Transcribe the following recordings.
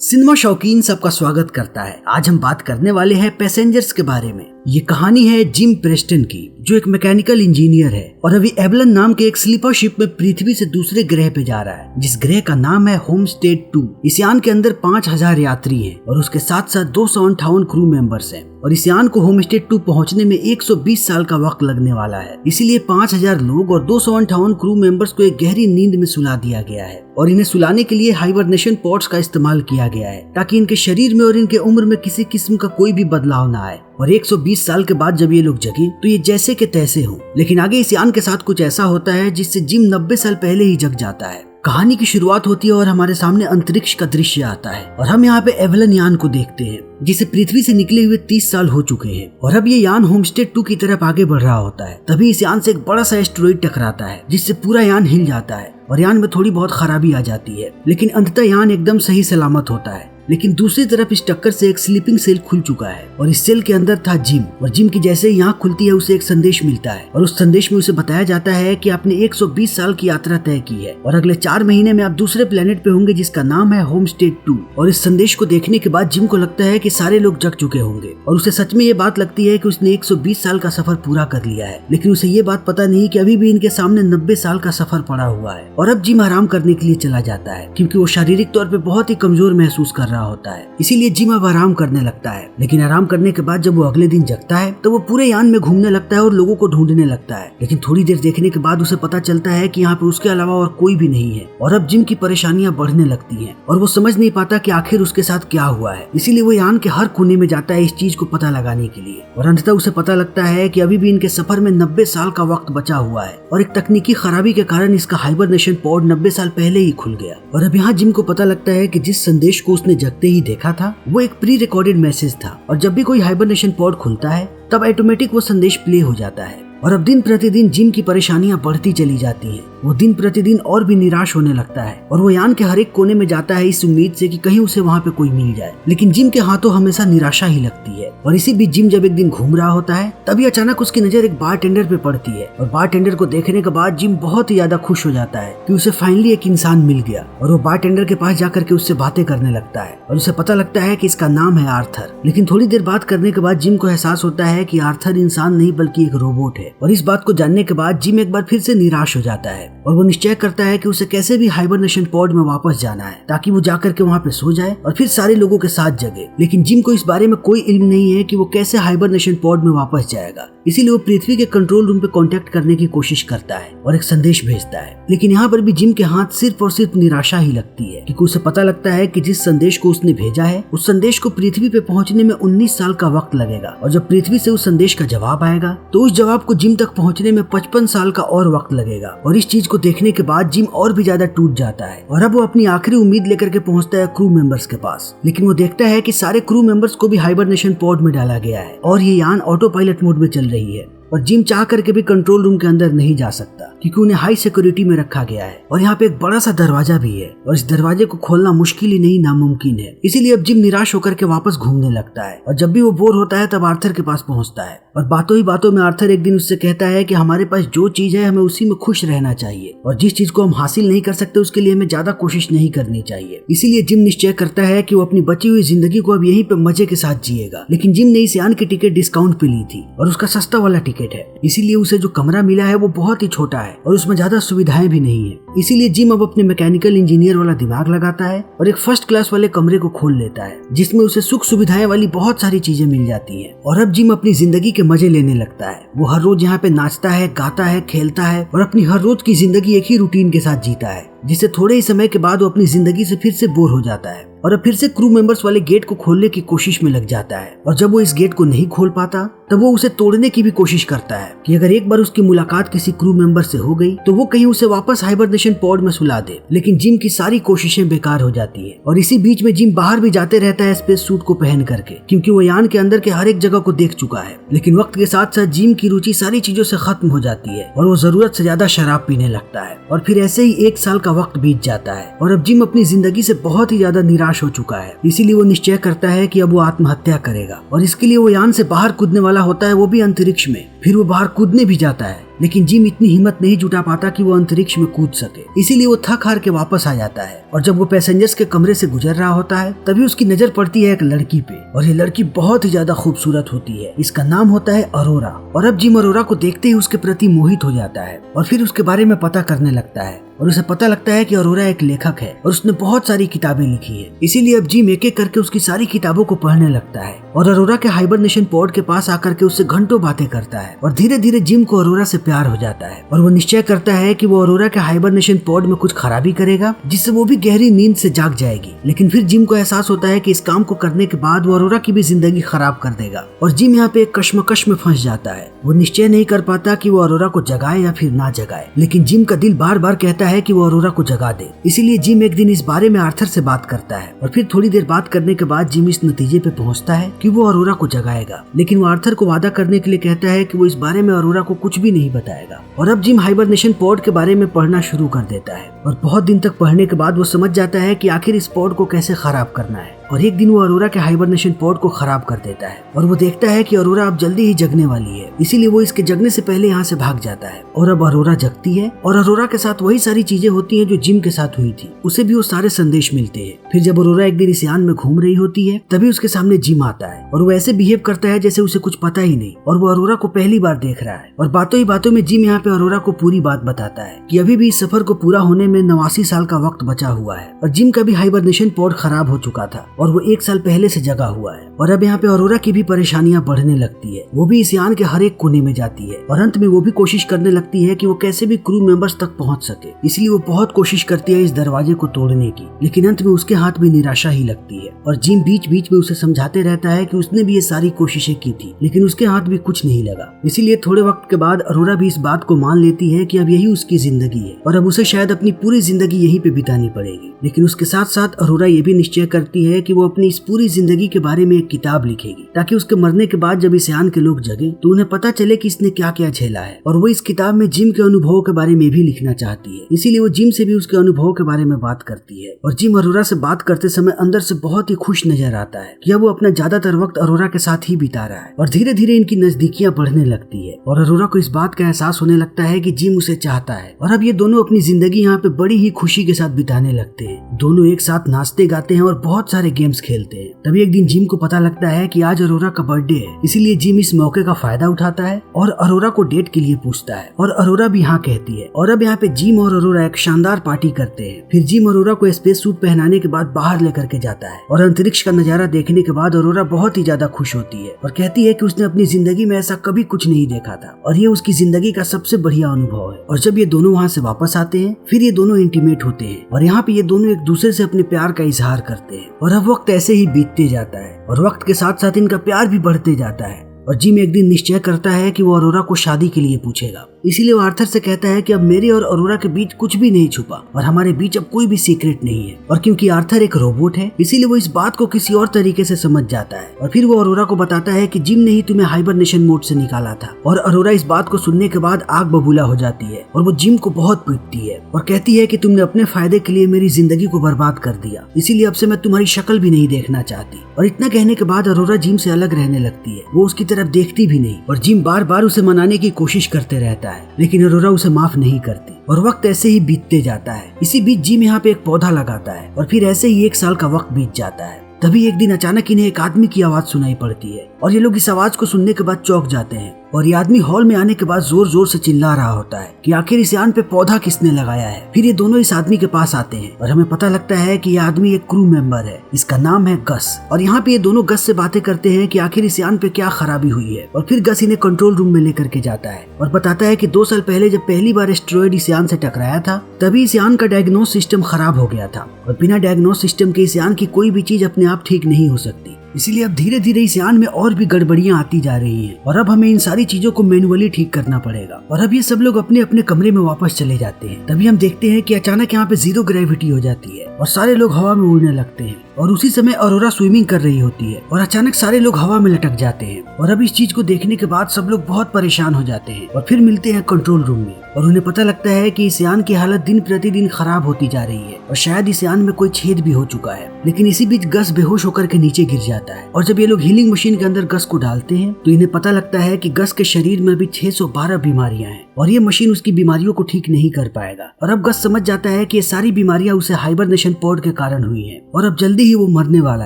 Cinema शौकीन सबका स्वागत करता है। आज हम बात करने वाले हैं पैसेंजर्स के बारे में। ये कहानी है जिम प्रेस्टन की, जो एक मैकेनिकल इंजीनियर है और अभी एवलन नाम के एक स्लीपर शिप में पृथ्वी से दूसरे ग्रह पे जा रहा है, जिस ग्रह का नाम है होमस्टेड 2। इस यान के अंदर 5000 यात्री हैं और उसके साथ साथ 258 क्रू मेंबर्स हैं और इस यान को होमस्टेड 2 पहुंचने में 120 साल का वक्त लगने वाला है। इसीलिए 5000 लोग और 258 क्रू मेंबर्स को एक गहरी नींद में सुला दिया गया है और इन्हें सुलाने के लिए हाइबरनेशन पॉड्स का इस्तेमाल किया गया है, ताकि इनके शरीर में और इनके उम्र में किसी किस्म का कोई भी बदलाव न आए। और 120 साल के बाद जब ये लोग जगे तो ये जैसे के तैसे हों। लेकिन आगे इस यान के साथ कुछ ऐसा होता है जिससे जिम 90 साल पहले ही जग जाता है। कहानी की शुरुआत होती है और हमारे सामने अंतरिक्ष का दृश्य आता है और हम यहाँ पे एवलन यान को देखते हैं, जिसे पृथ्वी से निकले हुए 30 साल हो चुके हैं और अब ये यान होमस्टेड 2 की तरफ आगे बढ़ रहा होता है। तभी इस यान से एक बड़ा सा एस्टेरॉइड टकराता है, जिससे पूरा यान हिल जाता है और यान में थोड़ी बहुत खराबी आ जाती है, लेकिन अंततः यान एकदम सही सलामत होता है। लेकिन दूसरी तरफ इस टक्कर से एक स्लीपिंग सेल खुल चुका है और इस सेल के अंदर था जिम। और जिम की जैसे ही आंख खुलती है उसे एक संदेश मिलता है और उस संदेश में उसे बताया जाता है कि आपने 120 साल की यात्रा तय की है और अगले 4 महीने में आप दूसरे प्लेनेट पे होंगे जिसका नाम है होमस्टेड 2। और इस संदेश को देखने के बाद जिम को लगता है कि सारे लोग जग चुके होंगे और उसे सच में ये बात लगती है कि उसने 120 साल का सफर पूरा कर लिया है। लेकिन उसे ये बात पता नहीं कि अभी भी इनके सामने 90 साल का सफर पड़ा हुआ है। और अब जिम आराम करने के लिए चला जाता है, क्योंकि वो शारीरिक तौर पे बहुत ही कमजोर महसूस कर रहा होता है। इसीलिए जिम अब आराम करने लगता है। लेकिन आराम करने के बाद जब वो अगले दिन जगता है तो वो पूरे यान में घूमने लगता है और लोगों को ढूंढने लगता है। लेकिन थोड़ी देर देखने के बाद उसे पता चलता है कि यहाँ पे उसके अलावा और कोई भी नहीं है और अब जिम की परेशानियां बढ़ने लगती हैं और वो समझ नहीं पाता कि आखिर उसके साथ क्या हुआ है। इसीलिए वो यान के हर कोने में जाता है इस चीज को पता लगाने के लिए और अंततः उसे पता लगता है कि अभी भी इनके सफर में 90 साल का वक्त बचा हुआ है और एक तकनीकी खराबी के कारण इसका हाइबरनेशन पॉड 90 साल पहले ही खुल गया। और अब यहाँ जिम को पता लगता है कि जिस संदेश को उसने जगते ही देखा था वो एक प्री रिकॉर्डेड मैसेज था और जब भी कोई हाइबरनेशन पॉड खुलता है तब ऑटोमेटिक वो संदेश प्ले हो जाता है। और अब दिन प्रतिदिन जिम की परेशानियां बढ़ती चली जाती हैं। वो दिन प्रतिदिन और भी निराश होने लगता है और वो यान के हर एक कोने में जाता है इस उम्मीद से कि कहीं उसे वहाँ पे कोई मिल जाए। लेकिन जिम के हाथों हमेशा निराशा ही लगती है। और इसी बीच जिम जब एक दिन घूम रहा होता है तभी अचानक उसकी नजर एक बारटेंडर पे पड़ती है और बारटेंडर को देखने के बाद जिम बहुत ही ज्यादा खुश हो जाता है कि उसे फाइनली एक इंसान मिल गया। और वो बारटेंडर के पास जाकर के उससे बातें करने लगता है और उसे पता लगता है कि इसका नाम है आर्थर। लेकिन थोड़ी देर बात करने के बाद जिम को एहसास होता है कि आर्थर इंसान नहीं बल्कि एक रोबोट है। और इस बात को जानने के बाद जिम एक बार फिर से निराश हो जाता है और वो निश्चय करता है कि उसे कैसे भी हाइबरनेशन पॉड में वापस जाना है, ताकि वो जाकर के वहाँ पे सो जाए और फिर सारे लोगों के साथ जगे। लेकिन जिम को इस बारे में कोई इल्म नहीं है कि वो कैसे हाइबरनेशन पॉड में वापस जाएगा। इसीलिए वो पृथ्वी के कंट्रोल रूम पे कांटेक्ट करने की कोशिश करता है और एक संदेश भेजता है। लेकिन यहाँ पर भी जिम के हाथ सिर्फ और सिर्फ निराशा ही लगती है, क्योंकि उसे पता लगता है कि जिस संदेश को उसने भेजा है उस संदेश को पृथ्वी पे पहुंचने में 19 साल का वक्त लगेगा और जब पृथ्वी से उस संदेश का जवाब आएगा तो उस जवाब को जिम तक पहुंचने में 55 साल का और वक्त लगेगा। और इस चीज को देखने के बाद जिम और भी ज्यादा टूट जाता है और अब वो अपनी आखिरी उम्मीद लेकर के पहुंचता है क्रू मेंबर्स के पास। लेकिन वो देखता है कि सारे क्रू मेंबर्स को भी हाइबरनेशन पॉड में डाला गया है और ये यान ऑटो पायलट मोड में चल रही है और जिम चाह करके भी कंट्रोल रूम के अंदर नहीं जा सकता, क्योंकि उन्हें हाई सिक्योरिटी में रखा गया है। और यहाँ पे एक बड़ा सा दरवाजा भी है और इस दरवाजे को खोलना मुश्किल ही नहीं नामुमकिन है। इसीलिए अब जिम निराश होकर के वापस घूमने लगता है और जब भी वो बोर होता है तब आर्थर के पास पहुंचता है और बातों ही बातों में आर्थर एक दिन उससे कहता है कि हमारे पास जो चीज है हमें उसी में खुश रहना चाहिए और जिस चीज को हम हासिल नहीं कर सकते उसके लिए हमें ज्यादा कोशिश नहीं करनी चाहिए। इसीलिए जिम निश्चय करता है कि वो अपनी बची हुई जिंदगी को अब यहीं पे मजे के साथ जिएगा। लेकिन जिम ने इस यान की टिकट डिस्काउंट पे ली थी और उसका सस्ता वाला टिकट है, इसीलिए उसे जो कमरा मिला है वो बहुत ही छोटा है और उसमें ज्यादा सुविधाएं भी नहीं है। इसीलिए जिम अब अपने मैकेनिकल इंजीनियर वाला दिमाग लगाता है और एक फर्स्ट क्लास वाले कमरे को खोल लेता है, जिसमें उसे सुख सुविधाएं वाली बहुत सारी चीजें मिल जाती हैं। और अब जिम अपनी जिंदगी के मजे लेने लगता है। वो हर रोज यहाँ पे नाचता है, गाता है, खेलता है और अपनी हर रोज की जिंदगी एक ही रूटीन के साथ जीता है, जिससे थोड़े ही समय के बाद वो अपनी जिंदगी से फिर से बोर हो जाता है और अब फिर से क्रू मेंबर्स वाले गेट को खोलने की कोशिश में लग जाता है। और जब वो इस गेट को नहीं खोल पाता तब वो उसे तोड़ने की भी कोशिश करता है कि अगर एक बार उसकी मुलाकात किसी क्रू मेंबर से हो गई तो वो कहीं उसे वापस हाइबरनेशन पॉड में सुला दे। लेकिन जिम की सारी कोशिशें बेकार हो जाती है और इसी बीच में जिम बाहर भी जाते रहता है स्पेस सूट को पहन करके, क्योंकि वो यान के अंदर के हर एक जगह को देख चुका है। लेकिन वक्त के साथ साथ जिम की रुचि सारी चीजों से खत्म हो जाती है और वो जरूरत से ज्यादा शराब पीने लगता है और फिर ऐसे ही 1 साल का वक्त बीत जाता है और अब जिम अपनी जिंदगी से बहुत ही ज्यादा निराश हो चुका है। इसीलिए वो निश्चय करता है कि अब वो आत्महत्या करेगा और इसके लिए वो यान से बाहर कूदने वाला होता है, वो भी अंतरिक्ष में। फिर वो बाहर कूदने भी जाता है लेकिन जिम इतनी हिम्मत नहीं जुटा पाता कि वो अंतरिक्ष में कूद सके, इसीलिए वो थक हार के वापस आ जाता है। और जब वो पैसेंजर्स के कमरे से गुजर रहा होता है तभी उसकी नजर पड़ती है एक लड़की पे, और ये लड़की बहुत ही ज्यादा खूबसूरत होती है। इसका नाम होता है अरोरा। और अब जिम अरोरा को देखते ही उसके प्रति मोहित हो जाता है और फिर उसके बारे में पता करने लगता है और उसे पता लगता है कि अरोरा एक लेखक है और उसने बहुत सारी किताबें लिखी है। इसीलिए अब जिम एक एक करके उसकी सारी किताबों को पढ़ने लगता है और अरोरा के हाइबरनेशन पॉड के पास आकर के उससे घंटों बातें करता है। और धीरे धीरे जिम को अरोरा से प्यार हो जाता है और वो निश्चय करता है कि वो अरोरा के हाइबरनेशन पॉड में कुछ खराबी करेगा जिससे वो भी गहरी नींद से जाग जाएगी। लेकिन फिर जिम को एहसास होता है कि इस काम को करने के बाद वो अरोरा की भी जिंदगी खराब कर देगा और जिम यहाँ पे एक कश्मकश में फंस जाता है। वो निश्चय नहीं कर पाता कि वो अरोरा को जगाए या फिर ना जगाए, लेकिन जिम का दिल बार बार कहता है कि वो अरोरा को जगा दे। इसीलिए जिम एक दिन इस बारे में आर्थर से बात करता है और फिर थोड़ी देर बात करने के बाद जिम इस नतीजे पे पहुंचता है कि वो अरोरा को जगाएगा। लेकिन वो आर्थर को वादा करने के लिए कहता है कि वो इस बारे में अरोरा को कुछ भी नहीं बताएगा। और अब जिम हाइबरनेशन पॉड के बारे में पढ़ना शुरू कर देता है और बहुत दिन तक पढ़ने के बाद वो समझ जाता है कि आखिर इस पॉड को कैसे खराब करना है। और एक दिन वो अरोरा के हाइबरनेशन पॉड को खराब कर देता है और वो देखता है कि अरोरा अब जल्दी ही जगने वाली है, इसीलिए वो इसके जगने से पहले यहाँ से भाग जाता है। और अब अरोरा जगती है और अरोरा के साथ वही सारी चीजें होती हैं जो जिम के साथ हुई थी, उसे भी वो सारे संदेश मिलते हैं। फिर जब अरोरा एक दिन इस यान में घूम रही होती है तभी उसके सामने जिम आता है और वो ऐसे बिहेव करता है जैसे उसे कुछ पता ही नहीं और वो अरोरा को पहली बार देख रहा है। और बातों ही बातों में जिम यहाँ पे अरोरा को पूरी बात बताता है कि अभी भी इस सफर को पूरा होने में 89 साल का वक्त बचा हुआ है और जिम का भी हाइबरनेशन पॉड खराब हो चुका था और वो 1 साल पहले से जगा हुआ है। और अब यहाँ पे अरोरा की भी परेशानियां बढ़ने लगती है। वो भी इस यान के हर एक कोने में जाती है और अंत में वो भी कोशिश करने लगती है कि वो कैसे भी क्रू मेंबर्स तक पहुंच सके, इसलिए वो बहुत कोशिश करती है इस दरवाजे को तोड़ने की, लेकिन अंत में उसके हाथ भी निराशा ही लगती है। और जिम बीच बीच में उसे समझाते रहता है कि उसने भी ये सारी कोशिशें की थी लेकिन उसके हाथ भी कुछ नहीं लगा। इसीलिए थोड़े वक्त के बाद अरोरा भी इस बात को मान लेती है कि अब यही उसकी जिंदगी है और अब उसे शायद अपनी पूरी जिंदगी यहीं पे बितानी पड़ेगी। लेकिन उसके साथ साथ अरोरा ये भी निश्चय करती है कि वो अपनी इस पूरी जिंदगी के बारे में एक किताब लिखेगी ताकि उसके मरने के बाद जब इस यान के लोग जगे तो उन्हें पता चले कि इसने क्या क्या झेला है। और वो इस किताब में जिम के अनुभवों के बारे में भी लिखना चाहती है, इसीलिए वो जिम से भी उसके अनुभवों के बारे में बात करती है। और जिम अरोरा से बात करते समय अंदर से बहुत ही खुश नजर आता है कि अब वो अपना ज्यादातर वक्त अरोरा के साथ ही बिता रहा है और धीरे धीरे इनकी नजदीकियां बढ़ने लगती है। और अरोरा को इस बात का एहसास होने लगता है कि जिम उसे चाहता है और अब ये दोनों अपनी जिंदगी यहाँ पे बड़ी ही खुशी के साथ बिताने लगते हैं। दोनों एक साथ नाचते गाते हैं और बहुत सारे गेम्स खेलते हैं। तभी एक दिन जिम को पता लगता है कि आज अरोरा का बर्थडे है, इसीलिए जिम इस मौके का फायदा उठाता है और अरोरा को डेट के लिए पूछता है और अरोरा भी हाँ कहती है। और अब यहाँ पे जिम और अरोरा एक शानदार पार्टी करते हैं। फिर जिम अरोरा को स्पेस सूट पहनाने के बाद बाहर लेकर के जाता है और अंतरिक्ष का नजारा देखने के बाद अरोरा बहुत ही ज्यादा खुश होती है और कहती है कि उसने अपनी जिंदगी में ऐसा कभी कुछ नहीं देखा था और ये उसकी जिंदगी का सबसे बढ़िया अनुभव है। और जब ये दोनों वहाँ से वापस आते हैं फिर ये दोनों इंटीमेट होते हैं और यहाँ पे ये दोनों एक दूसरे से अपने प्यार का इजहार करते हैं। और अब वक्त ऐसे ही बीतते जाता है और वक्त के साथ साथ इनका प्यार भी बढ़ते जाता है। और जिम एक दिन निश्चय करता है कि वो अरोरा को शादी के लिए पूछेगा, इसीलिए वो आर्थर से कहता है कि अब मेरे और अरोरा के बीच कुछ भी नहीं छुपा और हमारे बीच अब कोई भी सीक्रेट नहीं है। और क्योंकि आर्थर एक रोबोट है इसीलिए वो इस बात को किसी और तरीके से समझ जाता है और फिर वो अरोरा को बताता है कि जिम ने ही तुम्हें हाइबरनेशन मोड से निकाला था। और अरोरा इस बात को सुनने के बाद आग बबूला हो जाती है और वो जिम को बहुत पीटती है और कहती है कि तुमने अपने फायदे के लिए मेरी जिंदगी को बर्बाद कर दिया, इसीलिए अब से मैं तुम्हारी शक्ल भी नहीं देखना चाहती। और इतना कहने के बाद अरोरा जिम से अलग रहने लगती है, वो उसकी तरफ देखती भी नहीं और जिम बार बार उसे मनाने की कोशिश करते रहता है लेकिन अरोरा उसे माफ नहीं करती। और वक्त ऐसे ही बीतते जाता है। इसी बीच जिम यहाँ पे एक पौधा लगाता है और फिर ऐसे ही 1 साल का वक्त बीत जाता है। तभी एक दिन अचानक इन्हें एक आदमी की आवाज सुनाई पड़ती है और ये लोग इस आवाज को सुनने के बाद चौंक जाते हैं। और ये आदमी हॉल में आने के बाद जोर जोर से चिल्ला रहा होता है कि आखिर इस यान पे पौधा किसने लगाया है। फिर ये दोनों इस आदमी के पास आते हैं और हमें पता लगता है कि ये आदमी एक क्रू मेंबर है, इसका नाम है गस। और यहाँ पे ये दोनों गस से बातें करते हैं कि आखिर इस यान पे क्या खराबी हुई है। और फिर गस इन्हें कंट्रोल रूम में लेकर के जाता है और बताता है कि 2 साल पहले जब पहली बार एस्टेरॉयड इस यान से टकराया था तभी इस यान का डायग्नोस सिस्टम खराब हो गया था और बिना डायग्नोस सिस्टम के इस यान की कोई भी चीज अपने आप ठीक नहीं हो सकती। इसीलिए अब धीरे धीरे इस यान में और भी गड़बड़ियां आती जा रही हैं और अब हमें इन सारी चीजों को मैनुअली ठीक करना पड़ेगा। और अब ये सब लोग अपने अपने कमरे में वापस चले जाते हैं। तभी हम देखते हैं कि अचानक यहाँ पे 0 ग्रेविटी हो जाती है और सारे लोग हवा में उड़ने लगते हैं। और उसी समय अरोरा स्विमिंग कर रही होती है और अचानक सारे लोग हवा में लटक जाते हैं। और अब इस चीज को देखने के बाद सब लोग बहुत परेशान हो जाते हैं और फिर मिलते हैं कंट्रोल रूम में और उन्हें पता लगता है कि इस यान की हालत दिन प्रतिदिन खराब होती जा रही है और शायद इस यान में कोई छेद भी हो चुका है। लेकिन इसी बीच गस बेहोश होकर के नीचे गिर जाता है और जब ये लोग हीलिंग मशीन के अंदर गस को डालते हैं तो इन्हें पता लगता है कि गस के शरीर में अभी 612 बीमारियां हैं और ये मशीन उसकी बीमारियों को ठीक नहीं कर पाएगा। और अब गस समझ जाता है कि ये सारी बीमारियां उसे हाइबरनेशन पॉड के कारण हुई हैं और अब जल्दी ही वो मरने वाला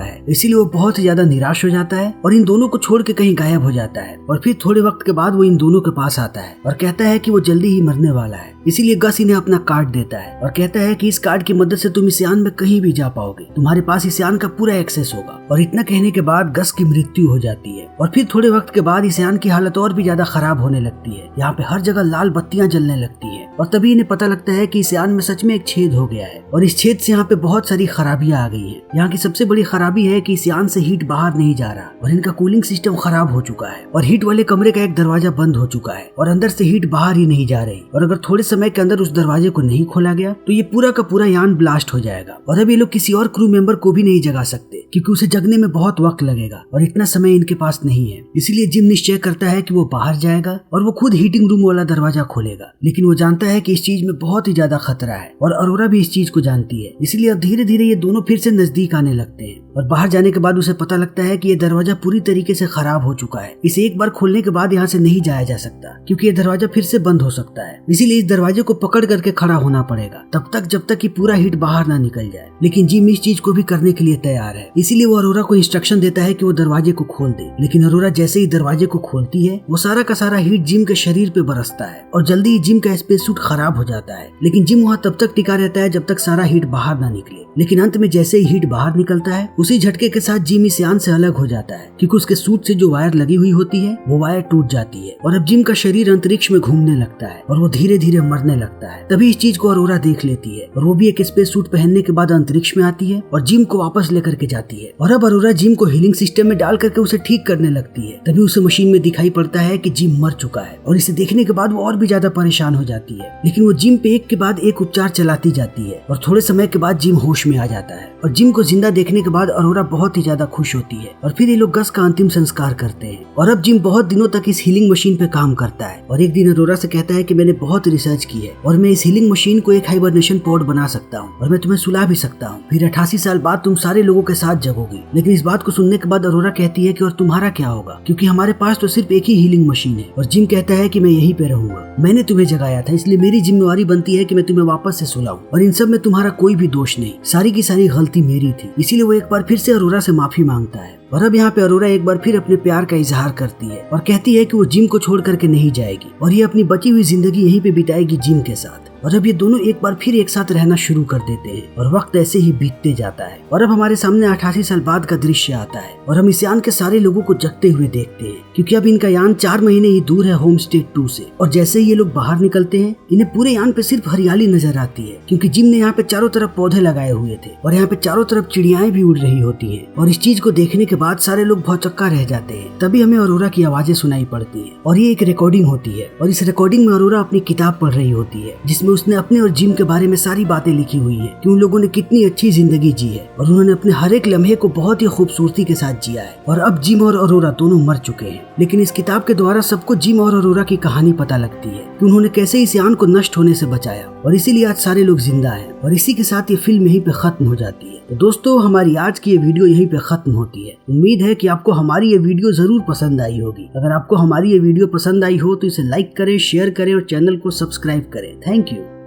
है। इसीलिए वो बहुत ही ज्यादा निराश हो जाता है और इन दोनों को छोड़ के कहीं गायब हो जाता है। और फिर थोड़े वक्त के बाद वो इन दोनों के पास आता है और कहता है कि वो जल्दी ही मरने वाला है। इसीलिए गस इन्हें अपना कार्ड देता है और कहता है कि इस कार्ड की मदद से तुम इस यान में कहीं भी जा पाओगे, तुम्हारे पास इस यान का पूरा एक्सेस होगा। और इतना कहने के बाद गस की मृत्यु हो जाती है और फिर थोड़े वक्त के बाद इस यान की हालत और भी ज्यादा खराब होने लगती है। यहाँ पे हर जगह लाल बत्तियां जलने लगती है और तभी इन्हें पता लगता है कि इस यान में सच में एक छेद हो गया है और इस छेद से यहाँ पे बहुत सारी खराबियां आ गई हैं। यहाँ की सबसे बड़ी खराबी है कि इस यान से हीट बाहर नहीं जा रहा और इनका कूलिंग सिस्टम खराब हो चुका है और हीट वाले कमरे का एक दरवाजा बंद हो चुका है और अंदर से हीट बाहर ही नहीं जा रही। और अगर थोड़े समय के अंदर उस दरवाजे को नहीं खोला गया तो ये पूरा का पूरा यान ब्लास्ट हो जाएगा और अब ये लोग किसी और क्रू मेंबर को भी नहीं जगा सकते क्योंकि उसे जगने में बहुत वक्त लगेगा और इतना समय इनके पास नहीं है। इसीलिए जिम निश्चय करता है कि वो बाहर जाएगा और वो खुद हीटिंग रूम वाला दरवाजा खोलेगा। लेकिन वो जानता है कि इस चीज में बहुत ही ज्यादा खतरा है और अरोरा भी इस चीज को जानती है। इसलिए अब धीरे धीरे ये दोनों फिर से नजदीक आने लगते हैं और बाहर जाने के बाद उसे पता लगता है कि ये दरवाजा पूरी तरीके से खराब हो चुका है। इसे एक बार खोलने के बाद यहाँ से नहीं जाया जा सकता क्योंकि ये दरवाजा फिर से बंद हो सकता है। इसीलिए इस दरवाजे को पकड़ करके खड़ा होना पड़ेगा तब तक जब तक कि पूरा हीट बाहर ना निकल जाए। लेकिन जिम इस चीज को भी करने के लिए तैयार है। इसीलिए वो अरोरा को इंस्ट्रक्शन देता है कि वो दरवाजे को खोल दे। लेकिन अरोरा जैसे ही दरवाजे को खोलती है वो सारा का सारा हीट जिम के शरीर पे बरसता है और जल्दी ही जिम का स्पेस सूट खराब हो जाता है। लेकिन जिम वहाँ तब तक टिका रहता है जब तक सारा हीट बाहर ना निकले। लेकिन अंत में जैसे ही हीट बाहर निकलता है उसी झटके के साथ जिम इस यान से अलग हो जाता है क्योंकि उसके सूट से जो वायर लगी हुई होती है वो वायर टूट जाती है और अब जिम का शरीर अंतरिक्ष में घूमने लगता है और वो धीरे धीरे मरने लगता है। तभी इस चीज को अरोरा देख लेती है और वो भी एक स्पेस सूट पहनने के बाद अंतरिक्ष में आती है और जिम को वापस लेकर के जाती है। और अब अरोरा जिम को हीलिंग सिस्टम में डाल करके उसे ठीक करने लगती है। तभी उसे मशीन में दिखाई पड़ता है कि जिम मर चुका है और इसे देखने के बाद वो और भी ज्यादा परेशान हो जाती है। लेकिन वो जिम पे एक के बाद एक उपचार चलाती जाती है और थोड़े समय के बाद जिम होश में आ जाता है और जिम को जिंदा देखने के बाद अरोरा बहुत ही ज्यादा खुश होती है और फिर ये लोग गस का अंतिम संस्कार करते हैं। और अब जिम बहुत दिनों तक इस हीलिंग मशीन पे काम करता है और एक दिन अरोरा से कहता है कि मैंने बहुत रिसर्च की है और मैं इस हीलिंग मशीन को एक हाइबरनेशन पॉड बना सकता हूँ और मैं तुम्हें सुला भी सकता हूँ। फिर 88 साल बाद तुम सारे लोगों के साथ जगोगी। लेकिन इस बात को सुनने के बाद अरोरा कहती है कि और तुम्हारा क्या होगा क्योंकि हमारे पास तो सिर्फ एक ही हीलिंग मशीन है। और जिम कहता है कि मैं यहीं पे रहूंगा, मैंने तुम्हें जगाया था इसलिए मेरी जिम्मेवारी बनती है कि मैं तुम्हें वापस से सुलाऊं और इन सब में तुम्हारा कोई भी दोष नहीं, सारी की सारी गलती मेरी थी। इसीलिए वो एक बार फिर से अरोरा से माफी मांगता है। और अब यहाँ पे अरोरा एक बार फिर अपने प्यार का इजहार करती है और कहती है कि वो जिम को छोड़ करके नहीं जाएगी और ये अपनी बची हुई जिंदगी यहीं पे बिताएगी जिम के साथ। और अब ये दोनों एक बार फिर एक साथ रहना शुरू कर देते हैं और वक्त ऐसे ही बीतते जाता है। और अब हमारे सामने 88 साल बाद का दृश्य आता है और हम इस यान के सारे लोगों को जगते हुए देखते हैं क्योंकि अब इनका यान 4 महीने ही दूर है होम स्टेट 2 से। और जैसे ही ये लोग बाहर निकलते हैं इन्हें पूरे यान पे सिर्फ हरियाली नजर आती है क्योंकि जिम ने यहाँ पे चारों तरफ पौधे लगाए हुए थे और यहाँ पे चारों तरफ चिड़ियाएं भी उड़ रही होती है। और इस चीज को देखने के बाद सारे लोग भौचक्का रह जाते हैं। तभी हमें अरोरा की आवाजें सुनाई पड़ती है और ये एक रिकॉर्डिंग होती है और इस रिकॉर्डिंग में अरोरा अपनी किताब पढ़ रही होती है जिसमें उसने अपने और जिम के बारे में सारी बातें लिखी हुई है कि उन लोगों ने कितनी अच्छी जिंदगी जी है और उन्होंने अपने हर एक लम्हे को बहुत ही खूबसूरती के साथ जिया है। और अब जिम और अरोरा दोनों मर चुके हैं। लेकिन इस किताब के द्वारा सबको जिम और अरोरा की कहानी पता लगती है कि उन्होंने कैसे इस यान को नष्ट होने से बचाया और इसीलिए आज सारे लोग जिंदा हैं। और इसी के साथ ये फिल्म यहीं पे खत्म हो जाती है। तो दोस्तों हमारी आज की ये वीडियो यहीं पे खत्म होती है। उम्मीद है कि आपको हमारी ये वीडियो जरूर पसंद आई होगी। अगर आपको हमारी ये वीडियो पसंद आई हो तो इसे लाइक करें, शेयर करें और चैनल को सब्सक्राइब करें। Thank you.